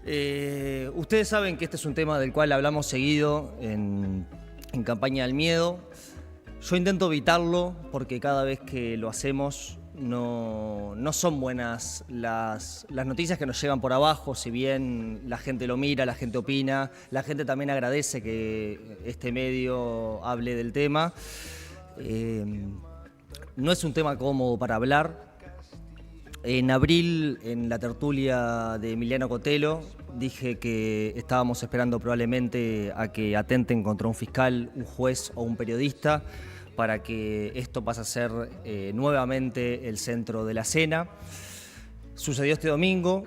Ustedes saben que este es un tema del cual hablamos seguido en Campaña del Miedo. Yo intento evitarlo porque cada vez que lo hacemos no son buenas las noticias que nos llegan por abajo, si bien la gente lo mira, la gente opina, la gente también agradece que este medio hable del tema. No es un tema cómodo para hablar. En abril, en la tertulia de Emiliano Cotelo, dije que estábamos esperando probablemente a que atenten contra un fiscal, un juez o un periodista para que esto pase a ser nuevamente el centro de la escena. Sucedió este domingo.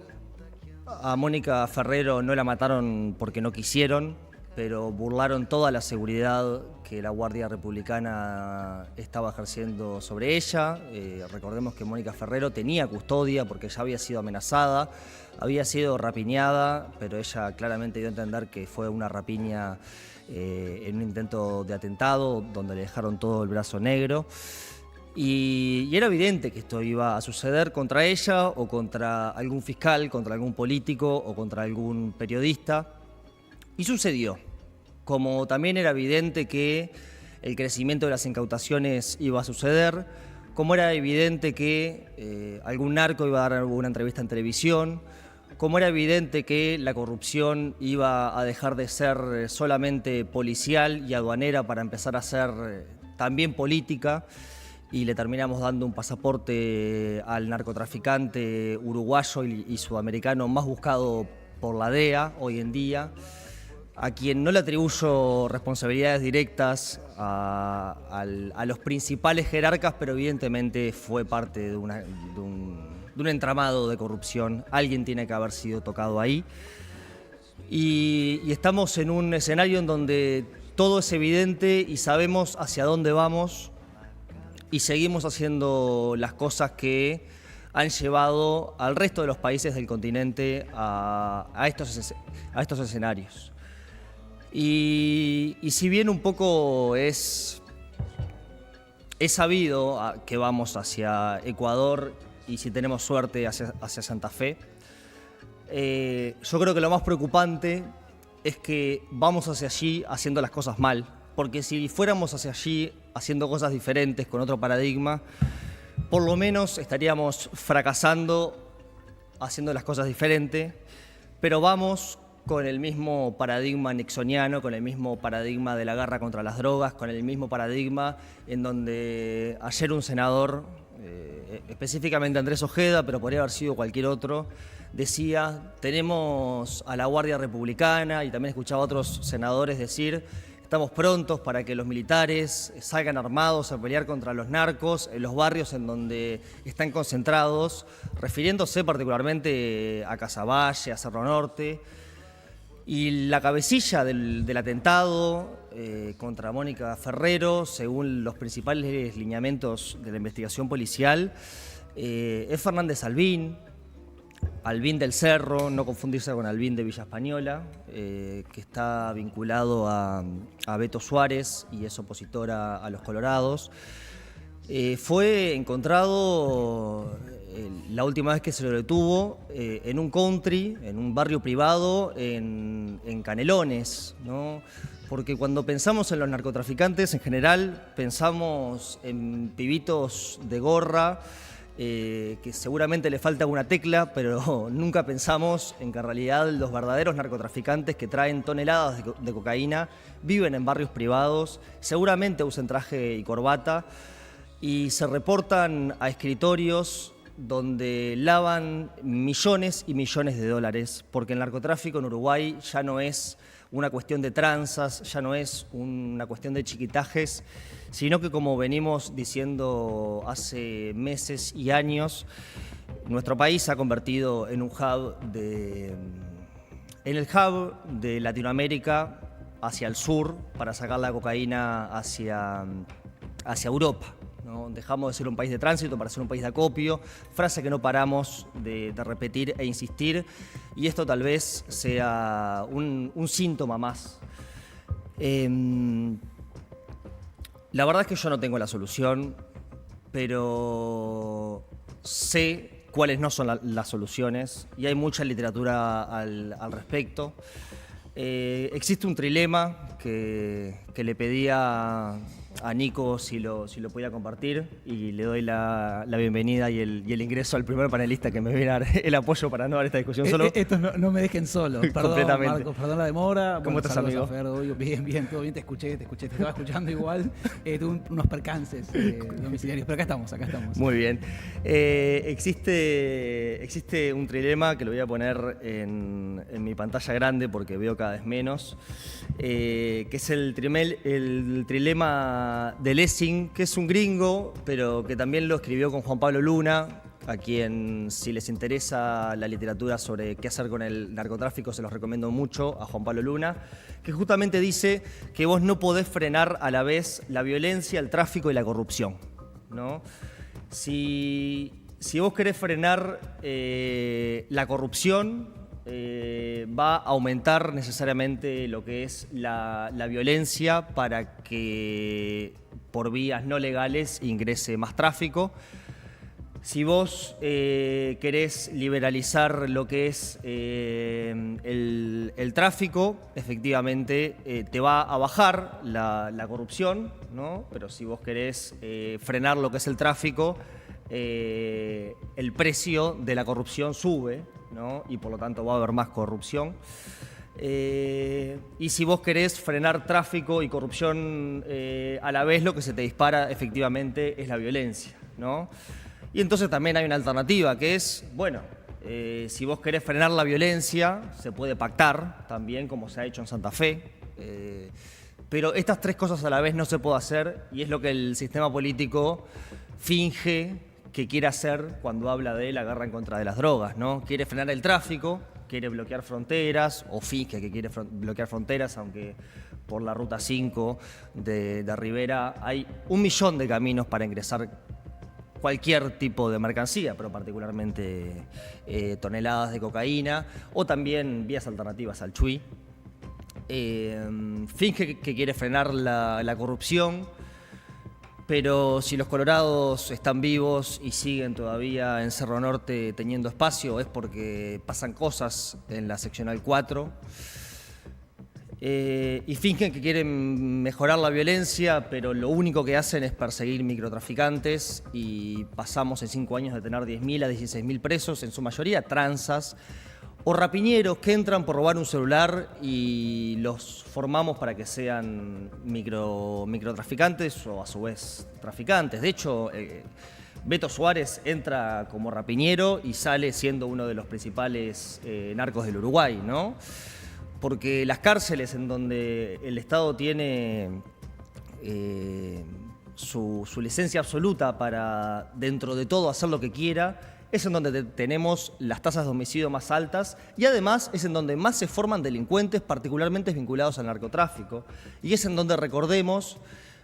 A Mónica Ferrero no la mataron porque no quisieron, pero burlaron toda la seguridad que la Guardia Republicana estaba ejerciendo sobre ella. Recordemos que Mónica Ferrero tenía custodia porque ya había sido amenazada, había sido rapiñada, pero ella claramente dio a entender que fue una rapiña en un intento de atentado donde le dejaron todo el brazo negro. Y era evidente que esto iba a suceder contra ella o contra algún fiscal, contra algún político o contra algún periodista. Y sucedió. Como también era evidente que el crecimiento de las incautaciones iba a suceder, como era evidente que algún narco iba a dar alguna entrevista en televisión, como era evidente que la corrupción iba a dejar de ser solamente policial y aduanera para empezar a ser también política, y le terminamos dando un pasaporte al narcotraficante uruguayo y sudamericano más buscado por la DEA hoy en día, a quien no le atribuyo responsabilidades directas a los principales jerarcas, pero evidentemente fue parte de un entramado de corrupción. Alguien tiene que haber sido tocado ahí. Y estamos en un escenario en donde todo es evidente y sabemos hacia dónde vamos y seguimos haciendo las cosas que han llevado al resto de los países del continente a estos escenarios. Y si bien un poco es sabido que vamos hacia Ecuador y si tenemos suerte hacia Santa Fe, yo creo que lo más preocupante es que vamos hacia allí haciendo las cosas mal, porque si fuéramos hacia allí haciendo cosas diferentes, con otro paradigma, por lo menos estaríamos fracasando haciendo las cosas diferentes, pero vamos con el mismo paradigma nixoniano, con el mismo paradigma de la guerra contra las drogas, con el mismo paradigma en donde ayer un senador, específicamente Andrés Ojeda, pero podría haber sido cualquier otro, decía: tenemos a la Guardia Republicana, y también escuchaba a otros senadores decir: estamos prontos para que los militares salgan armados a pelear contra los narcos en los barrios en donde están concentrados, refiriéndose particularmente a Casaballe, a Cerro Norte. Y la cabecilla del atentado contra Mónica Ferrero, según los principales lineamientos de la investigación policial, es Fernández Albín del Cerro, no confundirse con Albín de Villa Española, que está vinculado a Beto Suárez y es opositor a los Colorados. Fue encontrado la última vez que se lo detuvo en un country, en un barrio privado en Canelones, ¿no? Porque cuando pensamos en los narcotraficantes en general pensamos en pibitos de gorra, que seguramente le falta una tecla, pero nunca pensamos en que en realidad los verdaderos narcotraficantes que traen toneladas de cocaína viven en barrios privados, seguramente usan traje y corbata, y se reportan a escritorios donde lavan millones y millones de dólares, porque el narcotráfico en Uruguay ya no es una cuestión de tranzas, ya no es una cuestión de chiquitajes, sino que, como venimos diciendo hace meses y años, nuestro país se ha convertido en un hub en el hub de Latinoamérica hacia el sur para sacar la cocaína hacia Europa, ¿no? Dejamos de ser un país de tránsito para ser un país de acopio, frase que no paramos de repetir e insistir, y esto tal vez sea un síntoma más. La verdad es que yo no tengo la solución, pero sé cuáles no son las soluciones, y hay mucha literatura al respecto. Existe un trilema que le pedía a Nico si lo podía compartir, y le doy la bienvenida y el ingreso al primer panelista que me viene a dar el apoyo para no dar esta discusión solo. Estos no me dejen solo. Perdón, Completamente. Marcos, perdón la demora. ¿Cómo estás, amigo? Bien, todo bien, te escuché, te estaba escuchando igual. Tuve unos percances domiciliarios, pero acá estamos. Muy bien. Existe un trilema que lo voy a poner en mi pantalla grande porque veo cada vez menos, que es el trilema de Lessing, que es un gringo, pero que también lo escribió con Juan Pablo Luna, a quien, si les interesa la literatura sobre qué hacer con el narcotráfico, se los recomiendo mucho, a Juan Pablo Luna, que justamente dice que vos no podés frenar a la vez la violencia, el tráfico y la corrupción, ¿no? Si vos querés frenar la corrupción, va a aumentar necesariamente lo que es la violencia para que por vías no legales ingrese más tráfico. Si vos querés liberalizar lo que es el tráfico, efectivamente te va a bajar la corrupción, ¿no? Pero si vos querés frenar lo que es el tráfico, el precio de la corrupción sube, ¿no? Y por lo tanto va a haber más corrupción. Y si vos querés frenar tráfico y corrupción a la vez, lo que se te dispara efectivamente es la violencia, ¿no? Y entonces también hay una alternativa que es, bueno, si vos querés frenar la violencia, se puede pactar también, como se ha hecho en Santa Fe. Pero estas tres cosas a la vez no se puede hacer, y es lo que el sistema político finge que quiere hacer cuando habla de la guerra en contra de las drogas, ¿no? Quiere frenar el tráfico, quiere bloquear fronteras, o finge que quiere bloquear fronteras, aunque por la Ruta 5 de Rivera hay 1 millón de caminos para ingresar cualquier tipo de mercancía, pero particularmente toneladas de cocaína, o también vías alternativas al Chuy. Finge que quiere frenar la corrupción, pero si los colorados están vivos y siguen todavía en Cerro Norte teniendo espacio, es porque pasan cosas en la seccional 4. Y fingen que quieren mejorar la violencia, pero lo único que hacen es perseguir microtraficantes, y pasamos en 5 años de tener 10.000 a 16.000 presos, en su mayoría tranzas o rapiñeros que entran por robar un celular y los formamos para que sean microtraficantes o a su vez traficantes. De hecho, Beto Suárez entra como rapiñero y sale siendo uno de los principales narcos del Uruguay, ¿no? Porque las cárceles en donde el Estado tiene su licencia absoluta para, dentro de todo, hacer lo que quiera, es en donde tenemos las tasas de homicidio más altas, y además es en donde más se forman delincuentes, particularmente vinculados al narcotráfico. Y es en donde, recordemos,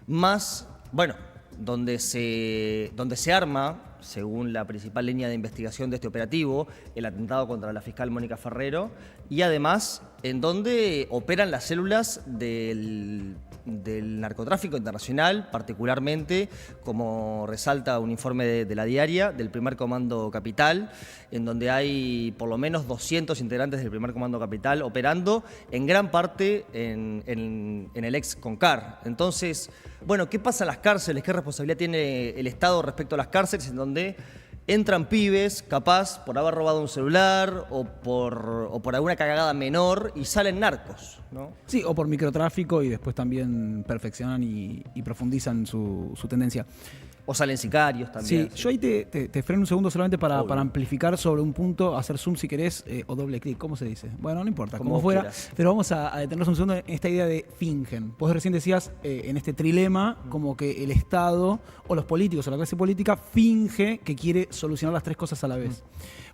más, bueno, donde se arma, según la principal línea de investigación de este operativo, el atentado contra la fiscal Mónica Ferrero, y además en donde operan las células del narcotráfico internacional, particularmente, como resalta un informe de La Diaria, del Primer Comando Capital, en donde hay por lo menos 200 integrantes del Primer Comando Capital operando, en gran parte en el ex CONCAR. Entonces, bueno, ¿qué pasa en las cárceles? ¿Qué responsabilidad tiene el Estado respecto a las cárceles, en donde entran pibes, capaz por haber robado un celular o por alguna cagada menor, y salen narcos, ¿no? Sí, o por microtráfico, y después también perfeccionan y profundizan su tendencia. O salen sicarios también. Sí, yo ahí te freno un segundo solamente para amplificar sobre un punto, hacer zoom si querés, o doble clic, ¿cómo se dice? Bueno, no importa, como fuera, quieras. Pero vamos a detenernos un segundo en esta idea de fingen. Vos recién decías, en este trilema, como que el Estado o los políticos o la clase política finge que quiere solucionar las tres cosas a la vez.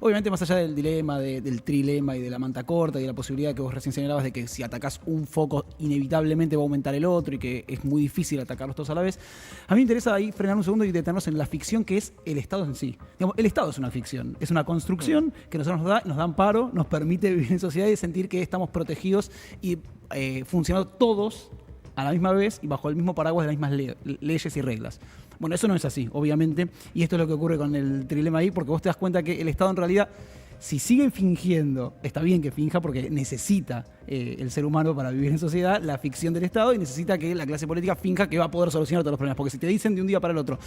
Obviamente, más allá del dilema, del trilema y de la manta corta y de la posibilidad que vos recién señalabas de que si atacás un foco inevitablemente va a aumentar el otro y que es muy difícil atacarlos todos a la vez, a mí me interesa ahí frenar un segundo y detenernos en la ficción que es el Estado en sí. Digamos, el Estado es una ficción, es una construcción que nosotros nos da amparo, nos permite vivir en sociedad y sentir que estamos protegidos y funcionando todos a la misma vez y bajo el mismo paraguas de las mismas leyes y reglas. Bueno, eso no es así, obviamente, y esto es lo que ocurre con el trilema ahí, porque vos te das cuenta que el Estado en realidad, si siguen fingiendo, está bien que finja porque necesita el ser humano para vivir en sociedad la ficción del Estado y necesita que la clase política finja que va a poder solucionar todos los problemas, porque si te dicen de un día para el otro,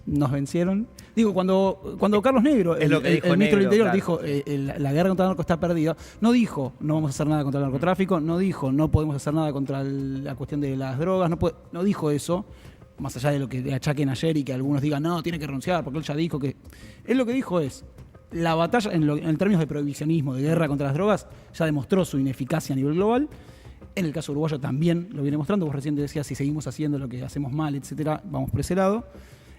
nos vencieron. Digo, cuando Carlos Negro, el ministro del Interior, claro, dijo la guerra contra el narco está perdida, no dijo no vamos a hacer nada contra el narcotráfico, no dijo no podemos hacer nada contra la cuestión de las drogas, no dijo eso, más allá de lo que le achaquen ayer y que algunos digan no, tiene que renunciar porque él ya dijo que... Él lo que dijo es, la batalla en términos de prohibicionismo, de guerra contra las drogas, ya demostró su ineficacia a nivel global. En el caso uruguayo también lo viene mostrando. Vos recién decías, si seguimos haciendo lo que hacemos mal, etcétera, vamos por ese lado.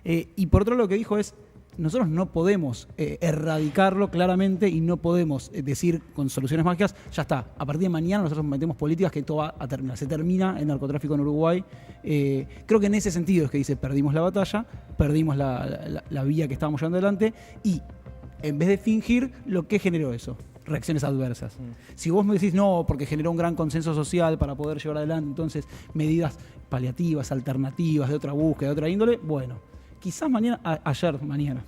Y por otro lado, lo que dijo es, nosotros no podemos erradicarlo claramente y no podemos decir con soluciones mágicas, ya está, a partir de mañana nosotros metemos políticas que todo va a terminar. Se termina el narcotráfico en Uruguay. Creo que en ese sentido es que dice, perdimos la batalla, perdimos la vía que estábamos llevando adelante y en vez de fingir, ¿lo que generó eso? Reacciones adversas. Si vos me decís no, porque generó un gran consenso social para poder llevar adelante, entonces medidas paliativas, alternativas, de otra búsqueda, de otra índole, bueno, quizás mañana,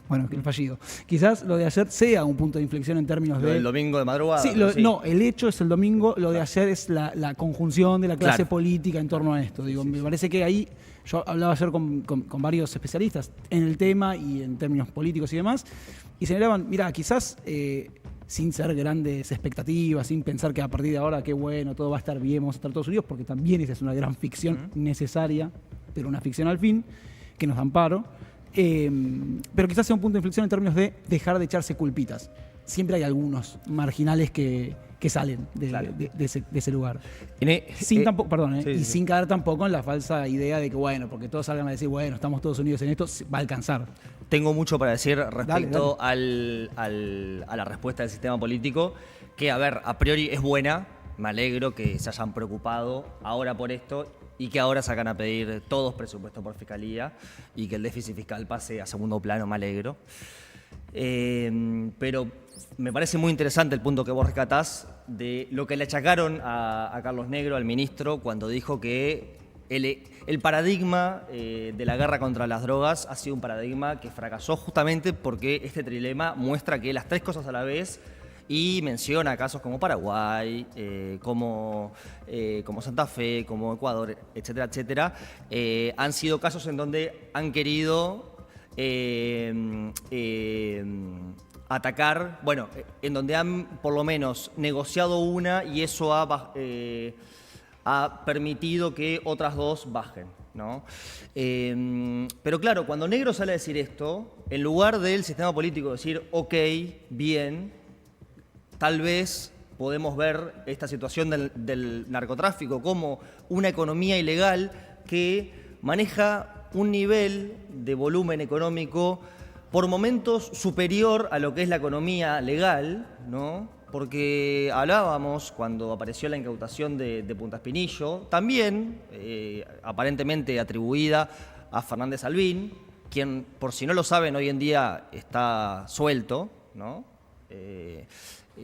bueno, que el fallido, quizás lo de ayer sea un punto de inflexión en términos de... El domingo de madrugada. Sí, sí. No, el hecho es el domingo, lo de ayer es la conjunción de la clase política en torno a esto. Digo, me parece que ahí, yo hablaba ayer con varios especialistas en el tema y en términos políticos y demás, y señalaban, mira, quizás sin ser grandes expectativas, sin pensar que a partir de ahora, qué bueno, todo va a estar bien, vamos a estar todos unidos, porque también esa es una gran ficción necesaria, pero una ficción al fin, que nos da amparo. Pero quizás sea un punto de inflexión en términos de dejar de echarse culpitas. Siempre hay algunos marginales que salen de ese lugar. Sin caer tampoco en la falsa idea de que, bueno, porque todos salgan a decir, bueno, estamos todos unidos en esto, va a alcanzar. Tengo mucho para decir respecto a la respuesta del sistema político, que, a ver, a priori es buena. Me alegro que se hayan preocupado ahora por esto y que ahora sacan a pedir todos presupuestos por fiscalía y que el déficit fiscal pase a segundo plano, me alegro. Pero me parece muy interesante el punto que vos rescatás de lo que le achacaron a Carlos Negro, al ministro, cuando dijo que el paradigma de la guerra contra las drogas ha sido un paradigma que fracasó justamente porque este trilema muestra que las tres cosas a la vez, y menciona casos como Paraguay, como Santa Fe, como Ecuador, etcétera, etcétera, han sido casos en donde han querido atacar, bueno, en donde han por lo menos negociado una y eso ha permitido que otras dos bajen, ¿no? Pero claro, cuando Negro sale a decir esto, en lugar del sistema político decir, ok, bien, tal vez podemos ver esta situación del narcotráfico como una economía ilegal que maneja un nivel de volumen económico por momentos superior a lo que es la economía legal, ¿no? Porque hablábamos cuando apareció la incautación de Punta Espinillo, también aparentemente atribuida a Fernández Albín, quien, por si no lo saben, hoy en día está suelto, ¿no?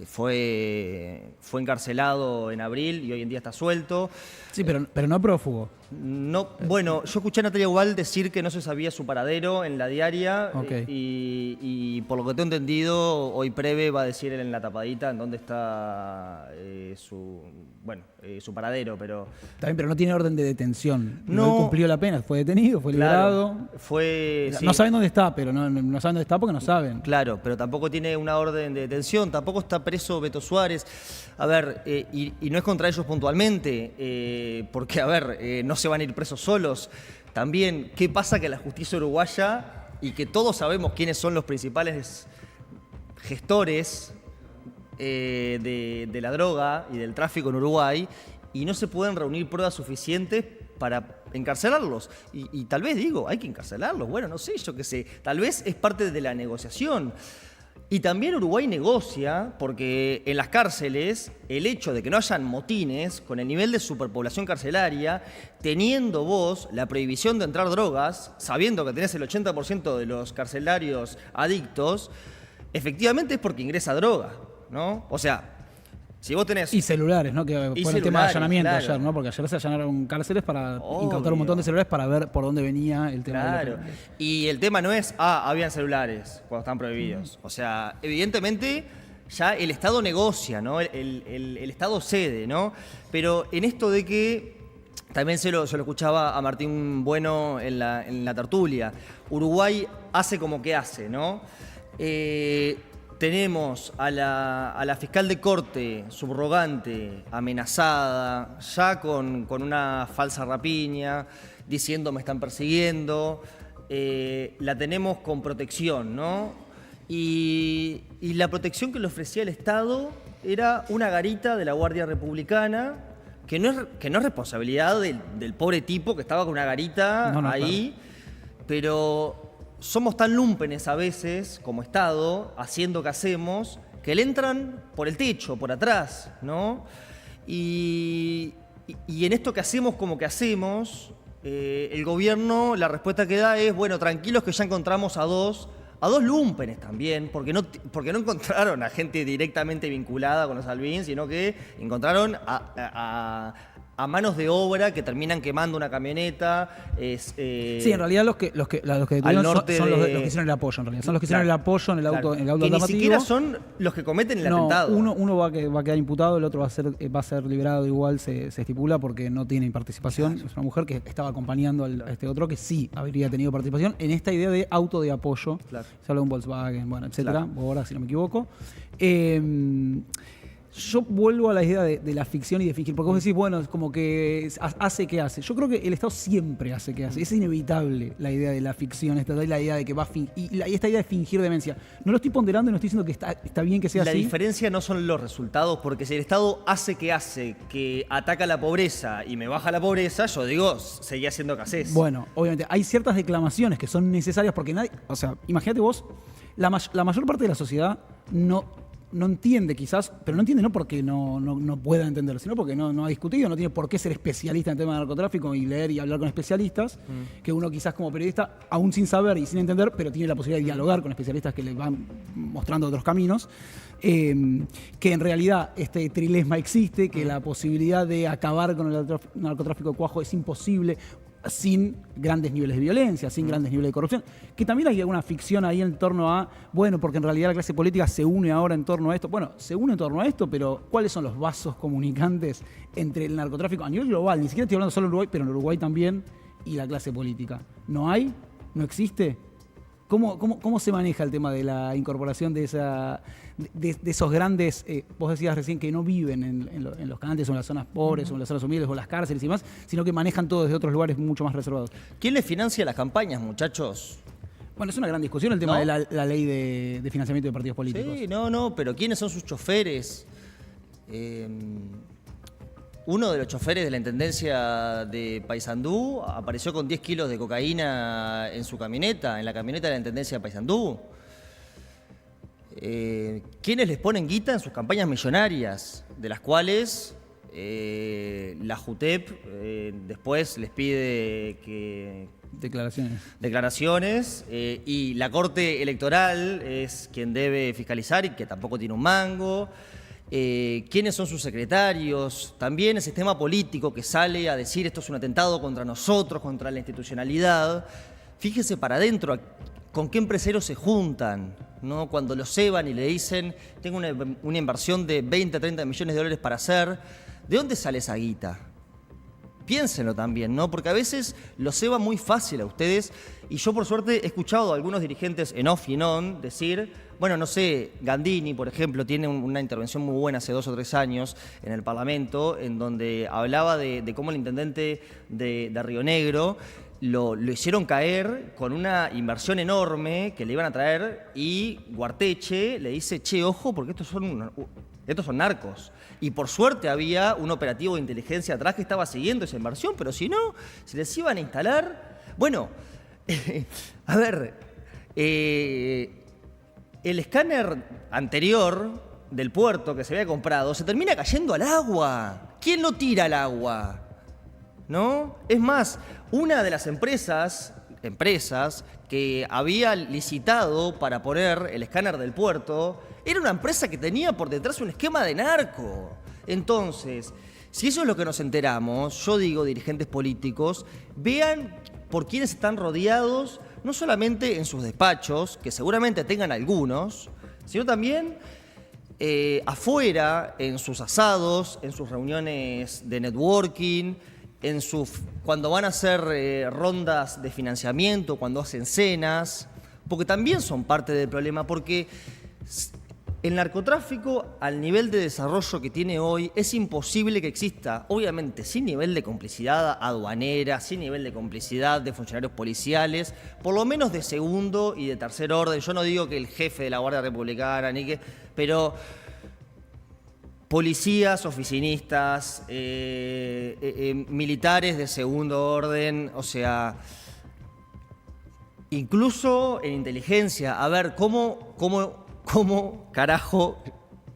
Fue encarcelado en abril y hoy en día está suelto. Sí, pero no prófugo. No, bueno, yo escuché a Natalia Ubal decir que no se sabía su paradero en la diaria. Okay. Y por lo que tengo entendido, hoy Preve va a decir en la tapadita en dónde está su paradero, pero... También, pero no tiene orden de detención. No cumplió la pena, fue detenido, fue liberado. No saben dónde está, pero no saben dónde está porque no saben. Claro, pero tampoco tiene una orden de detención, tampoco está preso Beto Suárez. A ver, y no es contra ellos puntualmente, porque, a ver, no se van a ir presos solos. También, ¿qué pasa que la justicia uruguaya, y que todos sabemos quiénes son los principales gestores de la droga y del tráfico en Uruguay, y no se pueden reunir pruebas suficientes para encarcelarlos? Y tal vez digo, hay que encarcelarlos, bueno, no sé, yo qué sé, tal vez es parte de la negociación. Y también Uruguay negocia, porque en las cárceles el hecho de que no hayan motines con el nivel de superpoblación carcelaria, teniendo vos la prohibición de entrar drogas, sabiendo que tenés el 80% de los carcelarios adictos, efectivamente es porque ingresa droga, ¿no? O sea, Si vos tenés... Y celulares, ¿no? Que fue el tema de allanamiento claro. ayer, ¿no? Porque ayer se allanaron cárceles para Obvio. incautar un montón de celulares para ver por dónde venía el tema. Claro. Y el tema no es, habían celulares cuando están prohibidos. O sea, evidentemente ya el Estado negocia, ¿no? El Estado cede, ¿no? Pero en esto de que, también se lo escuchaba a Martín Bueno en la tertulia, Uruguay hace como que hace, ¿no? Tenemos a la fiscal de corte subrogante, amenazada, ya con una falsa rapiña, diciendo me están persiguiendo. La tenemos con protección, ¿no? Y la protección que le ofrecía el Estado era una garita de la Guardia Republicana, que no es responsabilidad del pobre tipo que estaba con una garita ahí, claro. Pero somos tan lúmpenes a veces, como Estado, haciendo que hacemos, que le entran por el techo, por atrás, ¿no? Y en esto que hacemos como que hacemos, el gobierno, la respuesta que da es, bueno, tranquilos que ya encontramos a dos lúmpenes también, porque no encontraron a gente directamente vinculada con los Alvin, sino que encontraron a manos de obra que terminan quemando una camioneta. Sí, en realidad los que detuvieron son los que hicieron el apoyo, en realidad. Son los que hicieron el apoyo en el auto, en el auto que alternativo. Ni siquiera son los que cometen el atentado. Uno va a quedar imputado, el otro va a ser liberado igual, se estipula, porque no tiene participación. Claro. Es una mujer que estaba acompañando a este otro que sí habría tenido participación en esta idea de auto de apoyo. Claro. Se habla de un Volkswagen, bueno, etcétera, claro. Ahora, si no me equivoco. Yo vuelvo a la idea de la ficción y de fingir, porque vos decís, bueno, es como que hace que hace. Yo creo que el Estado siempre hace que hace. Es inevitable la idea de la ficción, la idea de que va a fingir, y esta idea de fingir demencia. No lo estoy ponderando y no estoy diciendo que está bien que sea así. La diferencia no son los resultados, porque si el Estado hace, que ataca la pobreza y me baja la pobreza, yo digo, seguí haciendo que haces. Bueno, obviamente, hay ciertas declamaciones que son necesarias porque nadie... O sea, imagínate vos, la mayor parte de la sociedad no entiende quizás, pero no entiende no porque no pueda entender, sino porque no ha discutido, no tiene por qué ser especialista en temas de narcotráfico y leer y hablar con especialistas, que uno quizás como periodista, aún sin saber y sin entender, pero tiene la posibilidad de dialogar con especialistas que le van mostrando otros caminos, que en realidad este trilesma existe, que la posibilidad de acabar con el narcotráfico de cuajo es imposible, sin grandes niveles de violencia, sin grandes niveles de corrupción, que también hay alguna ficción ahí en torno a, bueno, porque en realidad la clase política se une ahora en torno a esto. Bueno, se une en torno a esto, pero ¿cuáles son los vasos comunicantes entre el narcotráfico a nivel global? Ni siquiera estoy hablando solo de Uruguay, pero en Uruguay también, y la clase política. ¿No hay? ¿No existe? ¿Cómo se maneja el tema de la incorporación de esos grandes, vos decías recién que no viven en los cantes o en las zonas pobres o en las zonas humildes o en las cárceles y demás, sino que manejan todo desde otros lugares mucho más reservados? ¿Quién les financia las campañas, muchos? Bueno, es una gran discusión el tema de la ley de financiamiento de partidos políticos. Sí, pero ¿quiénes son sus choferes? Uno de los choferes de la intendencia de Paysandú apareció con 10 kilos de cocaína en su camioneta, en la camioneta de la intendencia de Paysandú. ¿Quiénes les ponen guita en sus campañas millonarias? De las cuales la JUTEP después les pide que... Declaraciones y la Corte Electoral es quien debe fiscalizar y que tampoco tiene un mango. ¿Quiénes son sus secretarios? También el sistema político que sale a decir esto es un atentado contra nosotros, contra la institucionalidad. Fíjese para adentro con qué empresarios se juntan, ¿no? Cuando los ceban y le dicen tengo una inversión de 20 a 30 millones de dólares para hacer, ¿de dónde sale esa guita? Piénsenlo también, ¿no? Porque a veces lo ceba muy fácil a ustedes y yo por suerte he escuchado a algunos dirigentes en off y en on decir, bueno, no sé, Gandini, por ejemplo, tiene una intervención muy buena hace 2 o 3 años en el Parlamento en donde hablaba de cómo el intendente de Río Negro lo hicieron caer con una inversión enorme que le iban a traer y Guarteche le dice, che, ojo, porque estos son narcos. Y por suerte había un operativo de inteligencia atrás que estaba siguiendo esa inversión, pero si no, se les iban a instalar... Bueno, a ver, el escáner anterior del puerto que se había comprado se termina cayendo al agua. ¿Quién lo tira al agua? ¿No? Es más, una de las empresas empresas que había licitado para poner el escáner del puerto, era una empresa que tenía por detrás un esquema de narco. Entonces, si eso es lo que nos enteramos, yo digo, dirigentes políticos, vean por quiénes están rodeados, no solamente en sus despachos, que seguramente tengan algunos, sino también afuera, en sus asados, en sus reuniones de networking, cuando van a hacer rondas de financiamiento, cuando hacen cenas, porque también son parte del problema, porque el narcotráfico, al nivel de desarrollo que tiene hoy, es imposible que exista, obviamente, sin nivel de complicidad aduanera, sin nivel de complicidad de funcionarios policiales, por lo menos de segundo y de tercer orden. Yo no digo que el jefe de la Guardia Republicana, pero policías, oficinistas, militares de segundo orden, o sea, incluso en inteligencia, a ver ¿cómo carajo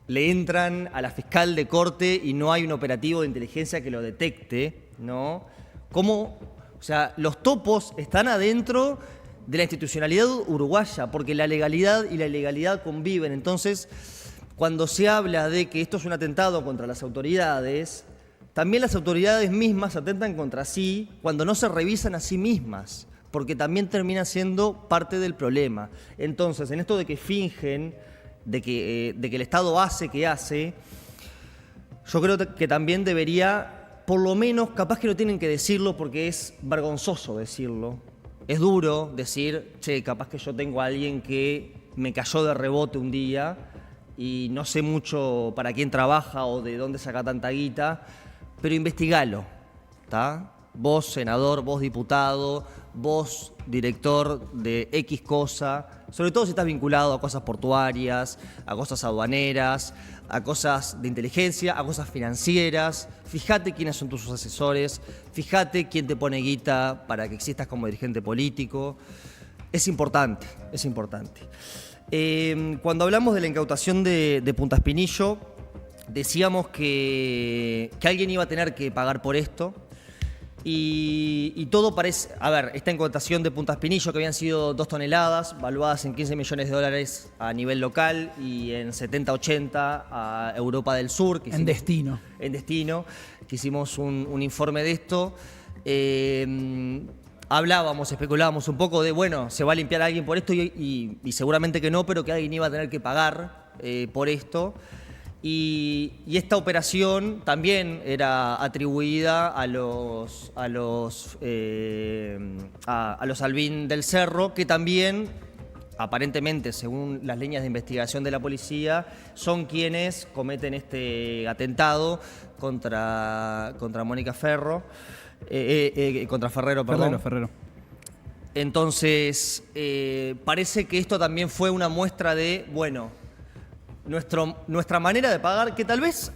le entran a la fiscal de corte y no hay un operativo de inteligencia que lo detecte, ¿no? O sea, los topos están adentro de la institucionalidad uruguaya, porque la legalidad y la ilegalidad conviven. Entonces, cuando se habla de que esto es un atentado contra las autoridades, también las autoridades mismas atentan contra sí cuando no se revisan a sí mismas, porque también termina siendo parte del problema. Entonces, en esto de que fingen, de que el Estado hace que hace, yo creo que también debería, por lo menos, capaz que no tienen que decirlo porque es vergonzoso decirlo. Es duro decir, che, capaz que yo tengo a alguien que me cayó de rebote un día y no sé mucho para quién trabaja o de dónde saca tanta guita, pero investigalo, ¿está? Vos, senador, vos, diputado, vos, director de X cosa, sobre todo si estás vinculado a cosas portuarias, a cosas aduaneras, a cosas de inteligencia, a cosas financieras. Fíjate quiénes son tus asesores, fíjate quién te pone guita para que existas como dirigente político. Es importante, es importante. Cuando hablamos de la incautación de Punta Espinillo, decíamos que alguien iba a tener que pagar por esto. Y todo parece... A ver, esta incautación de Punta Espinillo, que habían sido 2 toneladas, valuadas en $15 millones a nivel local y en 70-80 a Europa del Sur. Que en destino. En destino, que hicimos un informe de esto. Hablábamos, especulábamos un poco de, bueno, se va a limpiar a alguien por esto y seguramente que no, pero que alguien iba a tener que pagar por esto. Y esta operación también era atribuida a los Albín del Cerro, que también, aparentemente, según las líneas de investigación de la policía, son quienes cometen este atentado contra Mónica Ferro, contra Ferrero, perdón. Ferrero. Entonces, parece que esto también fue una muestra de, bueno, nuestra manera de pagar, que tal vez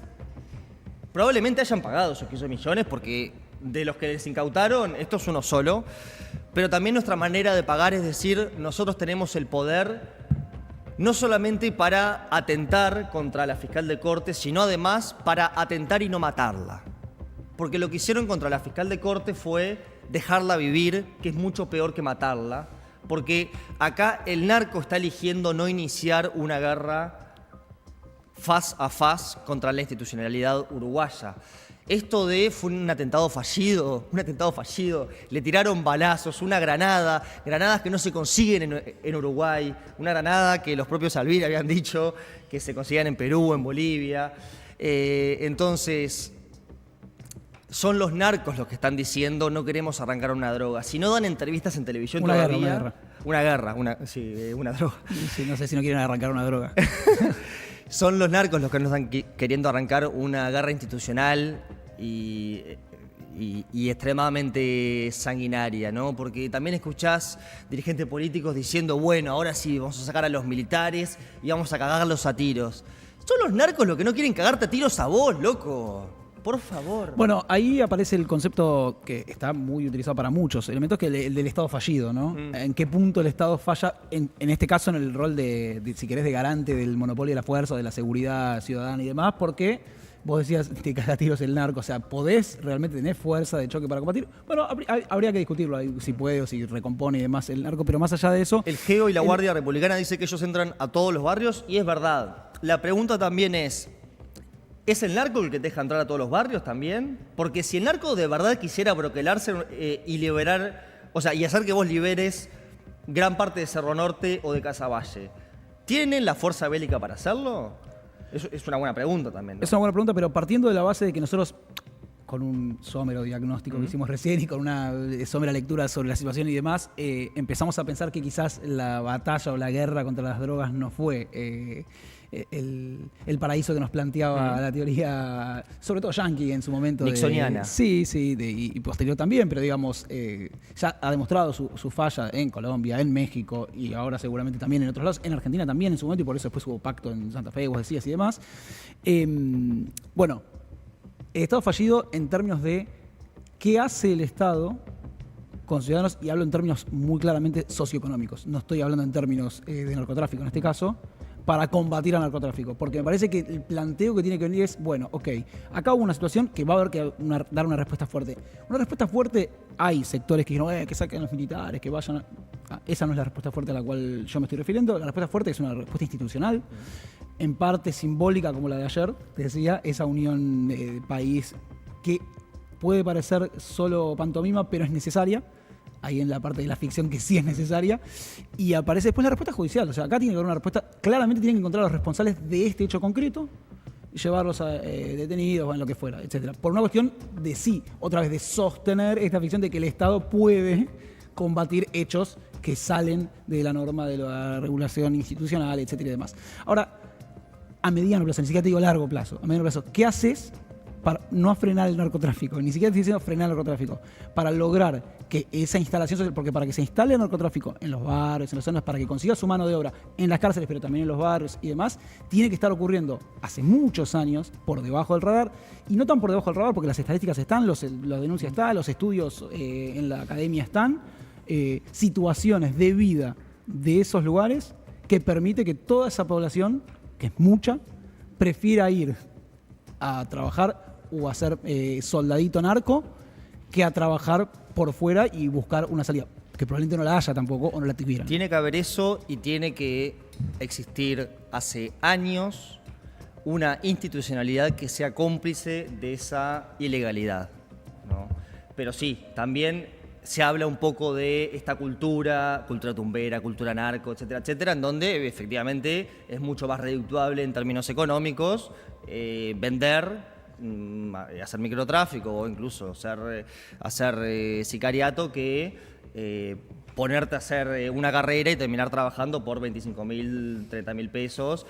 probablemente hayan pagado esos 15 millones, porque de los que les incautaron, esto es uno solo, pero también nuestra manera de pagar, es decir, nosotros tenemos el poder no solamente para atentar contra la fiscal de corte, sino además para atentar y no matarla. Porque lo que hicieron contra la fiscal de corte fue dejarla vivir, que es mucho peor que matarla, porque acá el narco está eligiendo no iniciar una guerra faz a faz contra la institucionalidad uruguaya. Esto fue un atentado fallido, le tiraron balazos, una granada, granadas que no se consiguen en Uruguay, una granada que los propios Albín habían dicho que se conseguían en Perú, en Bolivia. Entonces, son los narcos los que están diciendo no queremos arrancar una droga. Si no dan entrevistas en televisión una todavía... Guerra. Una droga. Sí, no sé si no quieren arrancar una droga. Son los narcos los que nos están queriendo arrancar una guerra institucional y extremadamente sanguinaria, ¿no? Porque también escuchás dirigentes políticos diciendo, bueno, ahora sí, vamos a sacar a los militares y vamos a cagarlos a tiros. Son los narcos los que no quieren cagarte a tiros a vos, loco. Por favor. Bueno, ahí aparece el concepto que está muy utilizado para muchos elementos, que el del Estado fallido, ¿no? ¿En qué punto el Estado falla? En este caso, en el rol de, si querés, de garante del monopolio de la fuerza, de la seguridad ciudadana y demás, porque vos decías, te caga tiros el narco, o sea, ¿podés realmente tener fuerza de choque para combatir? Bueno, habría que discutirlo, si puede o si recompone y demás el narco, pero más allá de eso... El GEO y la Guardia Republicana dice que ellos entran a todos los barrios y es verdad. La pregunta también ¿es el narco el que te deja entrar a todos los barrios también? Porque si el narco de verdad quisiera broquelarse y liberar, o sea, y hacer que vos liberes gran parte de Cerro Norte o de Casaballe, ¿tienen la fuerza bélica para hacerlo? Es una buena pregunta también, ¿no? Es una buena pregunta, pero partiendo de la base de que nosotros, con un somero diagnóstico que hicimos recién y con una somera lectura sobre la situación y demás, empezamos a pensar que quizás la batalla o la guerra contra las drogas no fue el paraíso que nos planteaba la teoría, sobre todo yankee en su momento. Nixoniana. Sí, y posterior también, pero digamos, ya ha demostrado su falla en Colombia, en México y ahora seguramente también en otros lados, en Argentina también en su momento, y por eso después hubo pacto en Santa Fe, vos decías y demás. Bueno, el Estado fallido en términos de qué hace el Estado con ciudadanos, y hablo en términos muy claramente socioeconómicos, no estoy hablando en términos de narcotráfico en este caso, para combatir al narcotráfico. Porque me parece que el planteo que tiene que venir es, bueno, ok, acá hubo una situación que va a haber que dar una respuesta fuerte. Una respuesta fuerte, hay sectores que dijeron, que saquen los militares, que vayan esa no es la respuesta fuerte a la cual yo me estoy refiriendo. La respuesta fuerte es una respuesta institucional, en parte simbólica como la de ayer, te decía, esa unión de país que puede parecer solo pantomima, pero es necesaria. Ahí en la parte de la ficción que sí es necesaria, y aparece después la respuesta judicial. O sea, acá tiene que haber una respuesta, claramente tienen que encontrar a los responsables de este hecho concreto, llevarlos a detenidos o en lo que fuera, etcétera. Por una cuestión de otra vez, de sostener esta ficción de que el Estado puede combatir hechos que salen de la norma de la regulación institucional, etcétera y demás. Ahora, a mediano plazo, ni siquiera te digo largo plazo, a mediano plazo, ¿qué haces para no frenar el narcotráfico? Ni siquiera estoy diciendo frenar el narcotráfico, para lograr que esa instalación social, porque para que se instale el narcotráfico en los barrios, en las zonas, para que consiga su mano de obra en las cárceles, pero también en los barrios y demás, tiene que estar ocurriendo hace muchos años por debajo del radar, y no tan por debajo del radar porque las estadísticas están, las denuncias están, los estudios en la academia están, situaciones de vida de esos lugares que permite que toda esa población, que es mucha, prefiera ir a trabajar o a ser soldadito narco que a trabajar por fuera y buscar una salida, que probablemente no la haya tampoco o no la tuvieran. Tiene que haber eso, y tiene que existir hace años una institucionalidad que sea cómplice de esa ilegalidad, ¿no? Pero sí, también se habla un poco de esta cultura tumbera, cultura narco, etcétera, etcétera, en donde efectivamente es mucho más redituable en términos económicos vender, hacer microtráfico o incluso hacer sicariato que ponerte a hacer una carrera y terminar trabajando por 25.000, 30.000 pesos,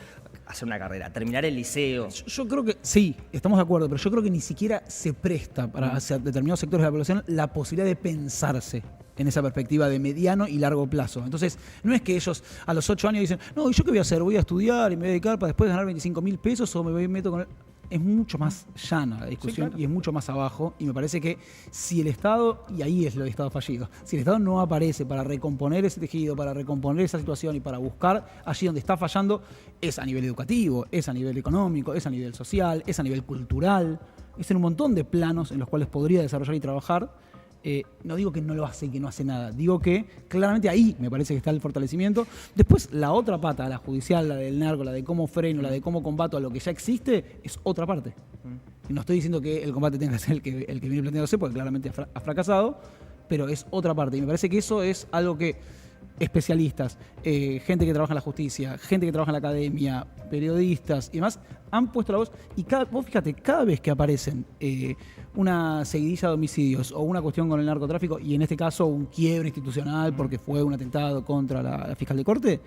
hacer una carrera, terminar el liceo. Yo creo que sí, estamos de acuerdo, pero yo creo que ni siquiera se presta para hacia determinados sectores de la población la posibilidad de pensarse en esa perspectiva de mediano y largo plazo. Entonces, no es que ellos a los 8 años dicen, no, ¿y yo qué voy a hacer? Voy a estudiar y me voy a dedicar para después ganar 25.000 pesos o meto con él. Es mucho más llana la discusión, sí, claro, y es mucho más abajo, y me parece que si el Estado, y ahí es lo de Estado fallido, si el Estado no aparece para recomponer ese tejido, para recomponer esa situación y para buscar allí donde está fallando, es a nivel educativo, es a nivel económico, es a nivel social, es a nivel cultural, es en un montón de planos en los cuales podría desarrollar y trabajar. No digo que no lo hace y que no hace nada, digo que claramente ahí me parece que está el fortalecimiento. Después la otra pata, la judicial, la del narco, la de cómo freno, la de cómo combato a lo que ya existe, es otra parte. Y no estoy diciendo que el combate tenga que ser el que viene planteándose, porque claramente ha fracasado, pero es otra parte. Y me parece que eso es algo que especialistas, gente que trabaja en la justicia, gente que trabaja en la academia, periodistas y demás, han puesto la voz. Y vos fíjate, cada vez que aparecen una seguidilla de homicidios o una cuestión con el narcotráfico, y en este caso un quiebre institucional porque fue un atentado contra la fiscal de corte,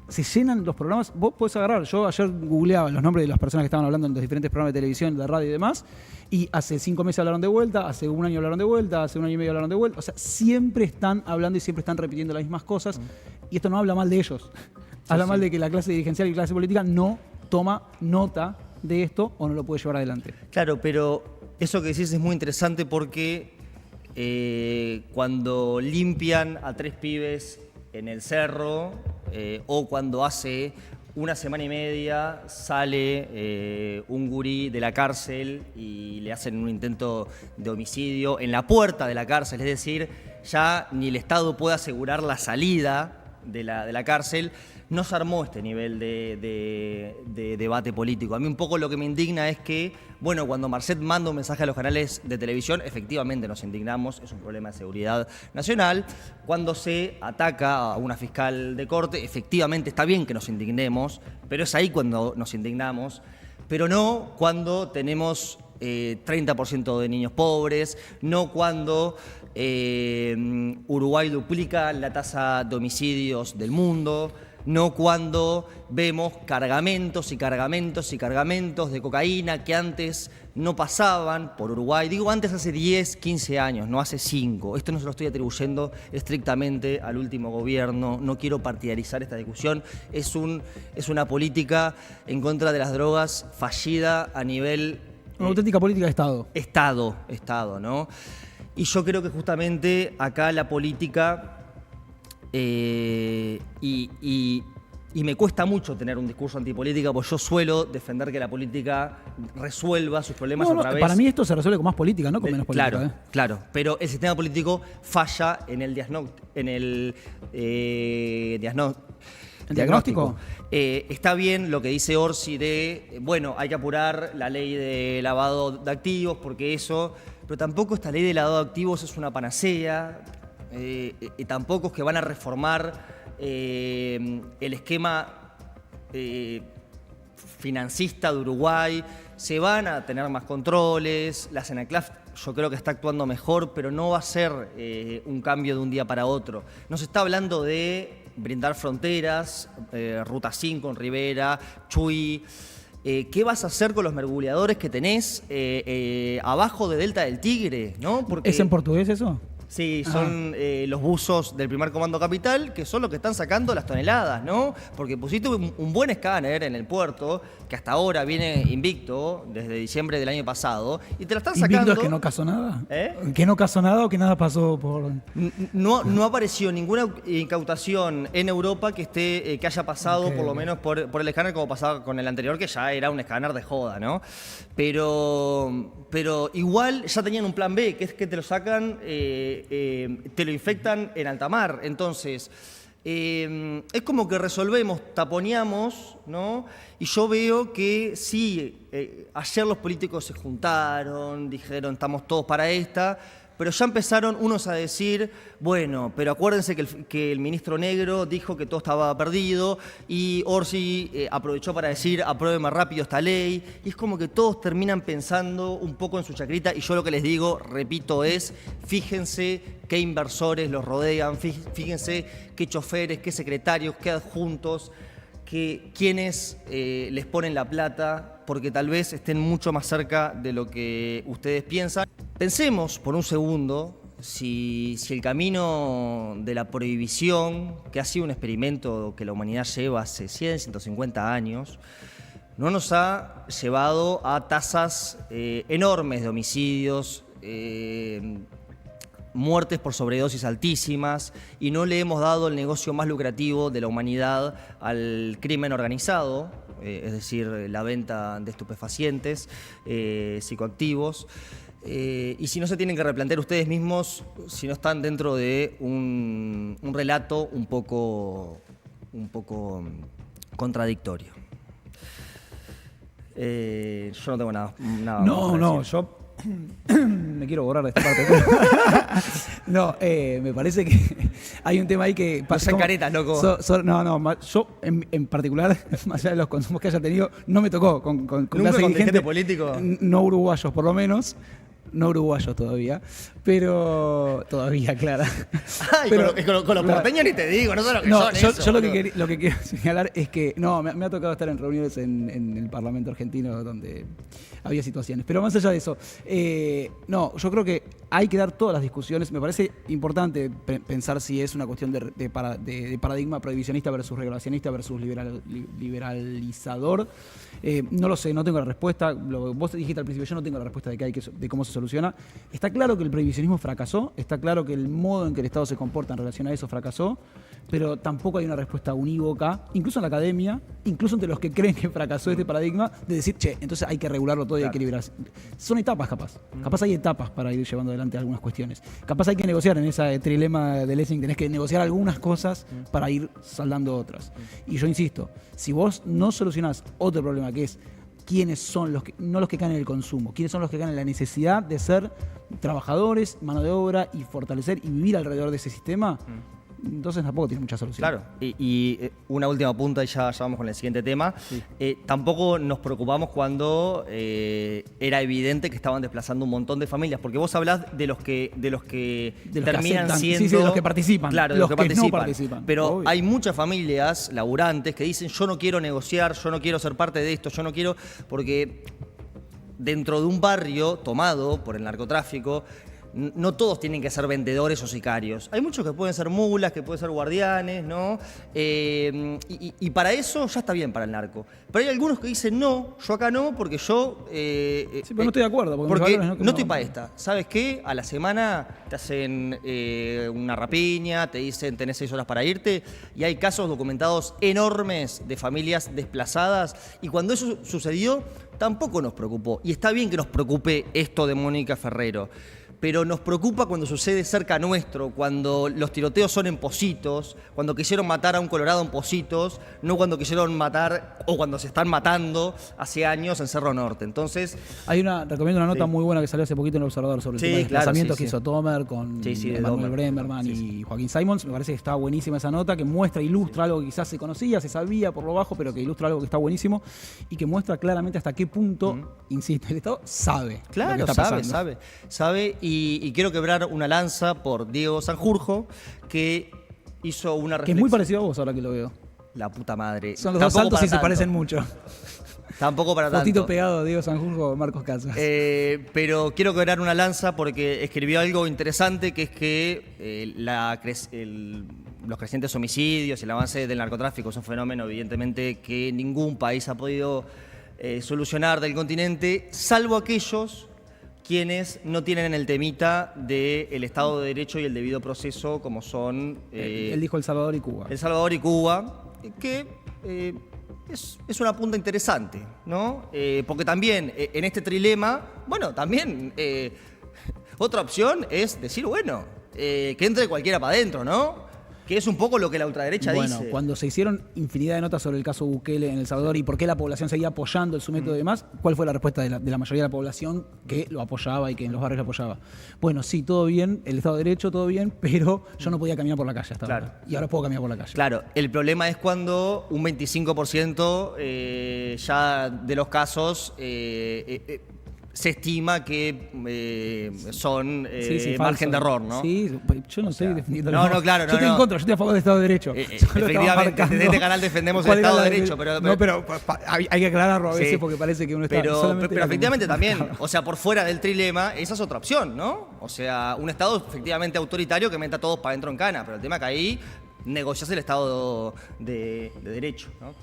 se llenan los programas. Vos podés agarrar, yo ayer googleaba los nombres de las personas que estaban hablando en los diferentes programas de televisión, de radio y demás, y hace 5 meses hablaron de vuelta, hace un año hablaron de vuelta, hace un año y medio hablaron de vuelta. O sea, siempre están hablando y siempre están repitiendo las mismas cosas, y esto no habla mal de ellos. Habla mal de que la clase dirigencial y la clase política no toma nota de esto o no lo puede llevar adelante. Claro, pero eso que decís es muy interesante porque cuando limpian a 3 pibes en el cerro, o cuando hace una semana y media sale un gurí de la cárcel y le hacen un intento de homicidio en la puerta de la cárcel, es decir, ya ni el Estado puede asegurar la salida de la cárcel. No se armó este nivel de debate político. A mí un poco lo que me indigna es que, bueno, cuando Marcet manda un mensaje a los canales de televisión, efectivamente nos indignamos, es un problema de seguridad nacional. Cuando se ataca a una fiscal de corte, efectivamente está bien que nos indignemos, pero es ahí cuando nos indignamos, pero no cuando tenemos 30% de niños pobres, no cuando Uruguay duplica la tasa de homicidios del mundo, no cuando vemos cargamentos y cargamentos y cargamentos de cocaína que antes no pasaban por Uruguay. Digo antes, hace 10, 15 años, no hace 5. Esto no se lo estoy atribuyendo estrictamente al último gobierno. No quiero partidarizar esta discusión. Es una política en contra de las drogas fallida a nivel... Una auténtica política de Estado. Estado, ¿no? Y yo creo que justamente acá la política... Y me cuesta mucho tener un discurso antipolítica, porque yo suelo defender que la política resuelva sus problemas a través... Para mí esto se resuelve con más política, no con menos política. Claro, claro, pero el sistema político falla en el diagnóstico. Está bien lo que dice Orsi de, bueno, hay que apurar la ley de lavado de activos, porque eso... Pero tampoco esta ley de lavado de activos es una panacea... tampoco es que van a reformar el esquema financista de Uruguay, se van a tener más controles, la CENACLAF yo creo que está actuando mejor, pero no va a ser un cambio de un día para otro. No se está hablando de brindar fronteras, Ruta 5 en Rivera, Chuy. ¿Qué vas a hacer con los mergulladores que tenés abajo de Delta del Tigre? ¿No? Porque... ¿Es en portugués eso? Sí, son los buzos del primer comando capital, que son los que están sacando las toneladas, ¿no? Porque pusiste un buen escáner en el puerto, que hasta ahora viene invicto, desde diciembre del año pasado, y te la están sacando... ¿Invicto es que no casó nada? ¿Que no casó nada o que nada pasó por...? No apareció ninguna incautación en Europa que haya pasado por lo menos por el escáner, como pasaba con el anterior, que ya era un escáner de joda, ¿no? Pero igual ya tenían un plan B, que es que te lo sacan... te lo infectan en alta mar. Entonces, es como que resolvemos, taponeamos, ¿no? Y yo veo que sí, ayer los políticos se juntaron, dijeron, estamos todos para esta, pero ya empezaron unos a decir, bueno, pero acuérdense que el ministro Negro dijo que todo estaba perdido y Orsi aprovechó para decir, apruebe más rápido esta ley. Y es como que todos terminan pensando un poco en su chacrita y yo lo que les digo, repito, es fíjense qué inversores los rodean, fíjense qué choferes, qué secretarios, qué adjuntos, quienes les ponen la plata, porque tal vez estén mucho más cerca de lo que ustedes piensan. Pensemos por un segundo si el camino de la prohibición, que ha sido un experimento que la humanidad lleva hace 100, 150 años, no nos ha llevado a tasas enormes de homicidios, muertes por sobredosis altísimas, y no le hemos dado el negocio más lucrativo de la humanidad al crimen organizado, es decir, la venta de estupefacientes, psicoactivos. Y si no se tienen que replantear ustedes mismos, si no están dentro de un relato un poco contradictorio. Yo no tengo nada más. Yo me quiero borrar de esta parte. No, me parece que hay un tema ahí que... No sean caretas, loco. Yo en particular, más allá de los consumos que haya tenido, no me tocó con clase dirigente político. No uruguayos, por lo menos. No uruguayos todavía, pero todavía, Clara. Ay, pero, con los porteños ni te digo, no sé lo que son yo lo que quiero señalar es que, me ha tocado estar en reuniones en el Parlamento argentino donde había situaciones. Pero más allá de eso, yo creo que hay que dar todas las discusiones. Me parece importante pensar si es una cuestión de paradigma prohibicionista versus regulacionista versus liberalizador. No lo sé, no tengo la respuesta. Vos dijiste al principio, yo no tengo la respuesta de cómo se soluciona. Está claro que el prohibicionismo fracasó, está claro que el modo en que el Estado se comporta en relación a eso fracasó, pero tampoco hay una respuesta unívoca, incluso en la academia, incluso entre los que creen que fracasó este paradigma, de decir, che, entonces hay que regularlo todo y hay que liberarse. Son etapas, capaz. Capaz hay etapas para ir llevando adelante algunas cuestiones. Capaz hay que negociar en ese trilema de Lessing, tenés que negociar algunas cosas para ir saldando otras. Y yo insisto, si vos no solucionás otro problema, que es quiénes son los que, no los que caen en el consumo, quiénes son los que caen en la necesidad de ser trabajadores, mano de obra y fortalecer y vivir alrededor de ese sistema, entonces tampoco tiene mucha solución. Claro, y una última punta y ya vamos con el siguiente tema. Sí. Tampoco nos preocupamos cuando era evidente que estaban desplazando un montón de familias, porque vos hablás de los que terminan siendo... Sí, de los que participan. Claro, de los que participan. No participan. Pero obvio, hay muchas familias laburantes que dicen, yo no quiero negociar, yo no quiero ser parte de esto, yo no quiero... Porque dentro de un barrio tomado por el narcotráfico, no todos tienen que ser vendedores o sicarios. Hay muchos que pueden ser mulas, que pueden ser guardianes, ¿no? Y para eso ya está bien para el narco. Pero hay algunos que dicen, no, yo acá no, porque yo... sí, pero no estoy de acuerdo. Porque no estoy para esta. ¿Sabes qué? A la semana te hacen una rapiña, te dicen tenés 6 horas para irte, y hay casos documentados enormes de familias desplazadas, y cuando eso sucedió, tampoco nos preocupó. Y está bien que nos preocupe esto de Mónica Ferrero. Pero nos preocupa cuando sucede cerca nuestro, cuando los tiroteos son en Positos, cuando quisieron matar a un colorado en Positos, no cuando quisieron matar o cuando se están matando hace años en Cerro Norte. Entonces, recomiendo una nota muy buena que salió hace poquito en El Observador sobre el tema de desplazamientos que hizo Tomer con Manuel Bremerman y Joaquín Simons. Me parece que está buenísima esa nota, que muestra, ilustra algo que quizás se conocía, se sabía por lo bajo, pero que ilustra algo que está buenísimo y que muestra claramente hasta qué punto, insisto, el Estado sabe lo que está pasando. Sabe. Y quiero quebrar una lanza por Diego Sanjurjo, que hizo una reflexión. Que es muy parecido a vos ahora que lo veo. La puta madre. Son los dos saltos y se parecen mucho. Tampoco para tanto. Fotito pegado, Diego Sanjurjo, Marcos Casas. Pero quiero quebrar una lanza porque escribió algo interesante, que es que los crecientes homicidios y el avance del narcotráfico es un fenómeno, evidentemente, que ningún país ha podido solucionar del continente, salvo aquellos quienes no tienen el temita del Estado de Derecho y el debido proceso, como son... él dijo El Salvador y Cuba. El Salvador y Cuba, que es una punta interesante, ¿no? Porque también en este trilema, bueno, también otra opción es decir, bueno, que entre cualquiera para adentro, ¿no? Que es un poco lo que la ultraderecha dice. Bueno, cuando se hicieron infinidad de notas sobre el caso Bukele en El Salvador y por qué la población seguía apoyando su método y demás, ¿cuál fue la respuesta de la mayoría de la población que lo apoyaba y que en los barrios lo apoyaba? Bueno, sí, todo bien, el Estado de Derecho, todo bien, pero yo no podía caminar por la calle hasta ahora. Y ahora puedo caminar por la calle. Claro, el problema es cuando un 25% ya de los casos... se estima que son margen de error, ¿no? Sí, yo no estoy defendiendo... No, claro, yo estoy en contra, yo estoy a favor del Estado de Derecho. Efectivamente, desde este canal defendemos el Estado de Derecho, pero hay que aclararlo a veces porque parece que uno está... Pero efectivamente también, o sea, por fuera del trilema, esa es otra opción, ¿no? O sea, un Estado efectivamente autoritario que meta a todos para adentro en cana, pero el tema es que ahí negocias el Estado de Derecho, ¿no?